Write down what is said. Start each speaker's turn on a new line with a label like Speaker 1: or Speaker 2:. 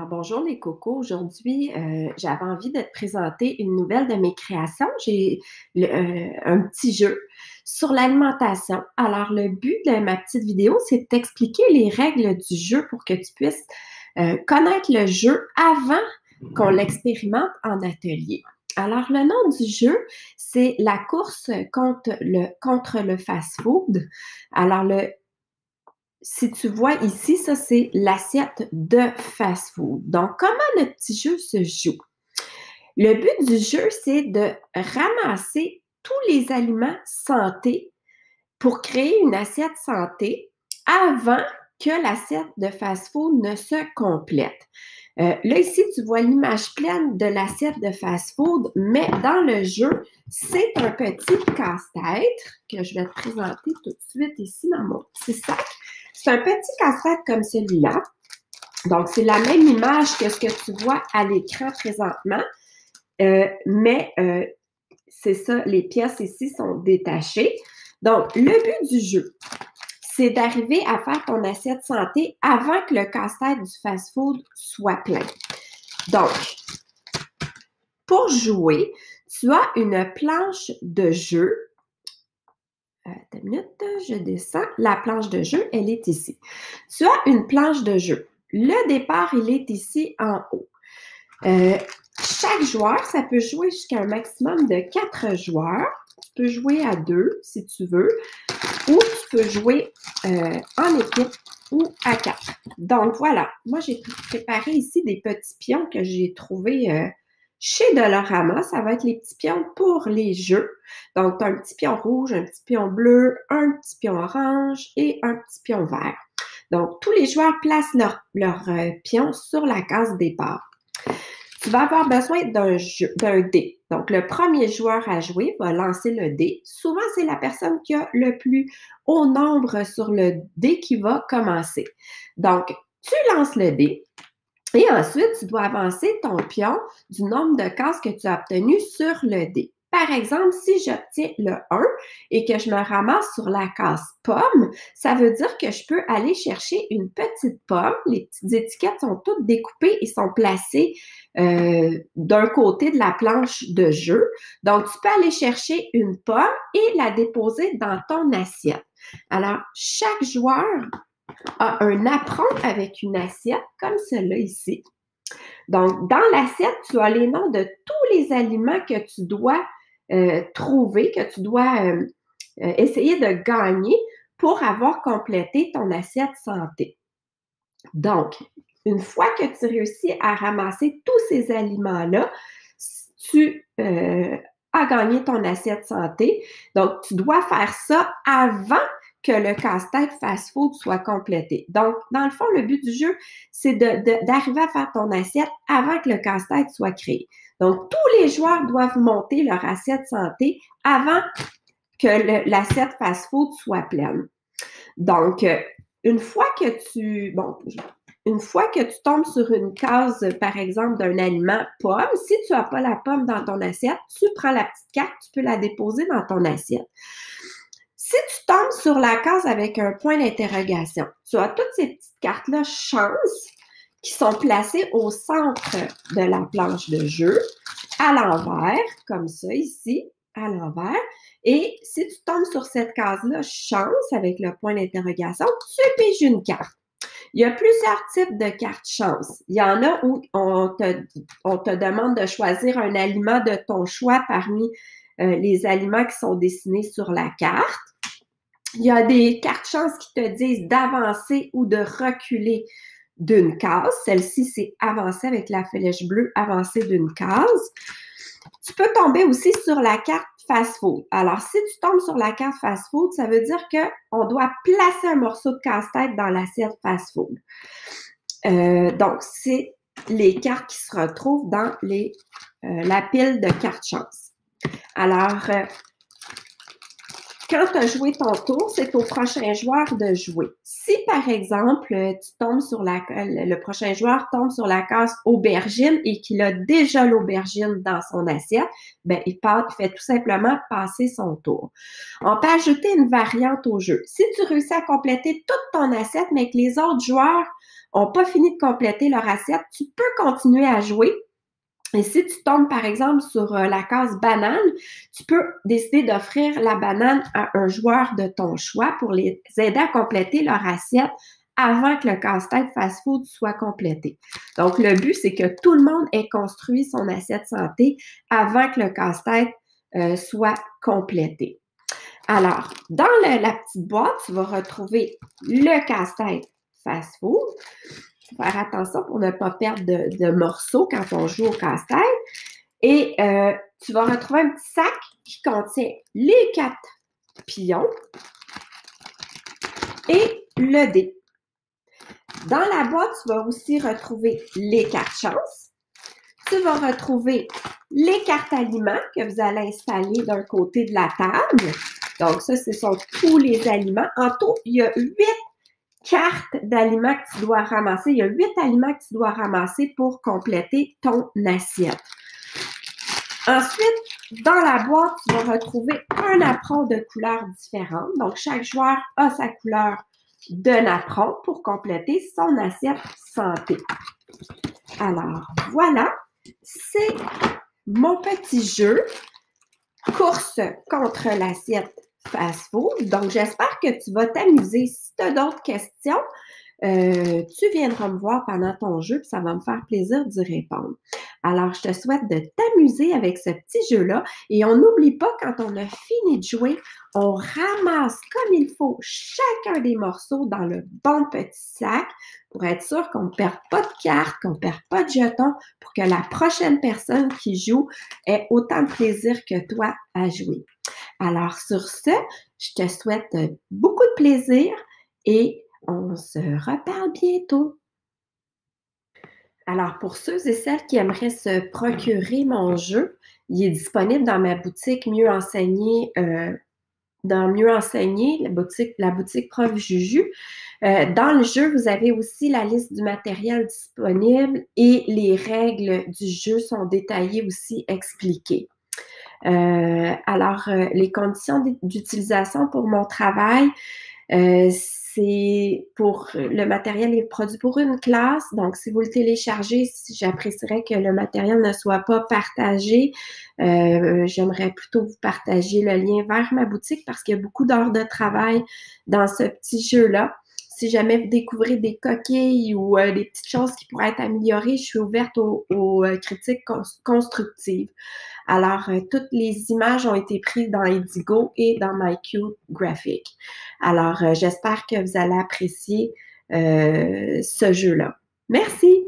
Speaker 1: Alors, bonjour les cocos. Aujourd'hui, j'avais envie de te présenter une nouvelle de mes créations. J'ai un petit jeu sur l'alimentation. Alors, le but de ma petite vidéo, c'est de t'expliquer les règles du jeu pour que tu puisses connaître le jeu avant qu'on l'expérimente en atelier. Alors, le nom du jeu, c'est la course contre le fast-food. Alors, si tu vois ici, ça, c'est l'assiette de fast-food. Donc, comment notre petit jeu se joue? Le but du jeu, c'est de ramasser tous les aliments santé pour créer une assiette santé avant que l'assiette de fast-food ne se complète. Là, ici, tu vois l'image pleine de l'assiette de fast-food, mais dans le jeu, c'est un petit casse-tête que je vais te présenter tout de suite ici dans mon petit sac. C'est un petit casse-tête comme celui-là. Donc, c'est la même image que ce que tu vois à l'écran présentement, mais c'est ça, les pièces ici sont détachées. Donc, le but du jeu, c'est d'arriver à faire ton assiette santé avant que le casse-tête du fast-food soit plein. Donc, pour jouer, tu as une planche de jeu. Attends une minute, je descends. La planche de jeu, elle est ici. Tu as une planche de jeu. Le départ, il est ici en haut. Chaque joueur, ça peut jouer jusqu'à un maximum de 4 joueurs. Tu peux jouer à 2 si tu veux, ou tu peux jouer en équipe ou à 4. Donc voilà, moi j'ai préparé ici des petits pions que j'ai trouvés chez Dollarama. Ça va être les petits pions pour les jeux. Donc tu as un petit pion rouge, un petit pion bleu, un petit pion orange et un petit pion vert. Donc tous les joueurs placent leur pion sur la case départ. Tu vas avoir besoin d'un dé. Donc, le premier joueur à jouer va lancer le dé. Souvent, c'est la personne qui a le plus haut nombre sur le dé qui va commencer. Donc, tu lances le dé et ensuite, tu dois avancer ton pion du nombre de cases que tu as obtenu sur le dé. Par exemple, si j'obtiens le 1 et que je me ramasse sur la case pomme, ça veut dire que je peux aller chercher une petite pomme. Les petites étiquettes sont toutes découpées et sont placées d'un côté de la planche de jeu. Donc, tu peux aller chercher une pomme et la déposer dans ton assiette. Alors, chaque joueur a un apron avec une assiette comme celle-là ici. Donc, dans l'assiette, tu as les noms de tous les aliments que tu dois trouver, que tu dois essayer de gagner pour avoir complété ton assiette santé. Donc, une fois que tu réussis à ramasser tous ces aliments-là, tu as gagné ton assiette santé. Donc, tu dois faire ça avant que le casse-tête fast-food soit complété. Donc, dans le fond, le but du jeu, c'est d'arriver à faire ton assiette avant que le casse-tête soit créé. Donc, tous les joueurs doivent monter leur assiette santé avant que l'assiette fast-food soit pleine. Donc, une fois que tu tombes sur une case, par exemple, d'un aliment pomme, si tu n'as pas la pomme dans ton assiette, tu prends la petite carte, tu peux la déposer dans ton assiette. Si tu tombes sur la case avec un point d'interrogation, tu as toutes ces petites cartes-là chance qui sont placées au centre de la planche de jeu, à l'envers, comme ça ici, à l'envers. Et si tu tombes sur cette case-là, chance, avec le point d'interrogation, tu piges une carte. Il y a plusieurs types de cartes chance. Il y en a où on te demande de choisir un aliment de ton choix parmi les aliments qui sont dessinés sur la carte. Il y a des cartes chance qui te disent d'avancer ou de reculer d'une case. Celle-ci, c'est avancer avec la flèche bleue, avancer d'une case. Tu peux tomber aussi sur la carte fast-food. Alors, si tu tombes sur la carte fast-food, ça veut dire qu'on doit placer un morceau de casse-tête dans l'assiette fast-food. Donc, c'est les cartes qui se retrouvent dans la pile de cartes chance. Alors, quand tu as joué ton tour, c'est au prochain joueur de jouer. Si, par exemple, tu tombes sur le prochain joueur tombe sur la case aubergine et qu'il a déjà l'aubergine dans son assiette, ben, il fait tout simplement passer son tour. On peut ajouter une variante au jeu. Si tu réussis à compléter toute ton assiette, mais que les autres joueurs n'ont pas fini de compléter leur assiette, tu peux continuer à jouer. Et si tu tombes, par exemple, sur la case banane, tu peux décider d'offrir la banane à un joueur de ton choix pour les aider à compléter leur assiette avant que le casse-tête fast-food soit complété. Donc, le but, c'est que tout le monde ait construit son assiette santé avant que le casse-tête soit complété. Alors, dans la petite boîte, tu vas retrouver le casse-tête fast-food. Faire attention pour ne pas perdre de morceaux quand on joue au casse-tête. Et tu vas retrouver un petit sac qui contient les 4 pions et le dé. Dans la boîte, tu vas aussi retrouver les cartes chance. Tu vas retrouver les cartes aliments que vous allez installer d'un côté de la table. Donc ça, ce sont tous les aliments. En tout, il y a 8 cartes d'aliments que tu dois ramasser. Il y a 8 aliments que tu dois ramasser pour compléter ton assiette. Ensuite, dans la boîte, tu vas retrouver un napperon de couleurs différentes. Donc, chaque joueur a sa couleur de napperon pour compléter son assiette santé. Alors, voilà, c'est mon petit jeu course contre l'assiette fast-food. Donc, j'espère que tu vas t'amuser. Si tu as d'autres questions, tu viendras me voir pendant ton jeu, puis ça va me faire plaisir d'y répondre. Alors, je te souhaite de t'amuser avec ce petit jeu-là. Et on n'oublie pas, quand on a fini de jouer, on ramasse comme il faut chacun des morceaux dans le bon petit sac pour être sûr qu'on ne perd pas de cartes, qu'on ne perd pas de jetons, pour que la prochaine personne qui joue ait autant de plaisir que toi à jouer. Alors, sur ce, je te souhaite beaucoup de plaisir et on se reparle bientôt. Alors, pour ceux et celles qui aimeraient se procurer mon jeu, il est disponible dans ma boutique Mieux Enseigner, la boutique Prof Juju. Dans le jeu, vous avez aussi la liste du matériel disponible et les règles du jeu sont détaillées aussi, expliquées. Alors, les conditions d'utilisation pour mon travail, c'est pour le matériel est produit pour une classe. Donc, si vous le téléchargez, j'apprécierais que le matériel ne soit pas partagé. J'aimerais plutôt vous partager le lien vers ma boutique parce qu'il y a beaucoup d'heures de travail dans ce petit jeu-là. Si jamais vous découvrez des coquilles ou des petites choses qui pourraient être améliorées, je suis ouverte aux critiques constructives. Alors, toutes les images ont été prises dans Indigo et dans MyCute Graphic. Alors, j'espère que vous allez apprécier ce jeu-là. Merci!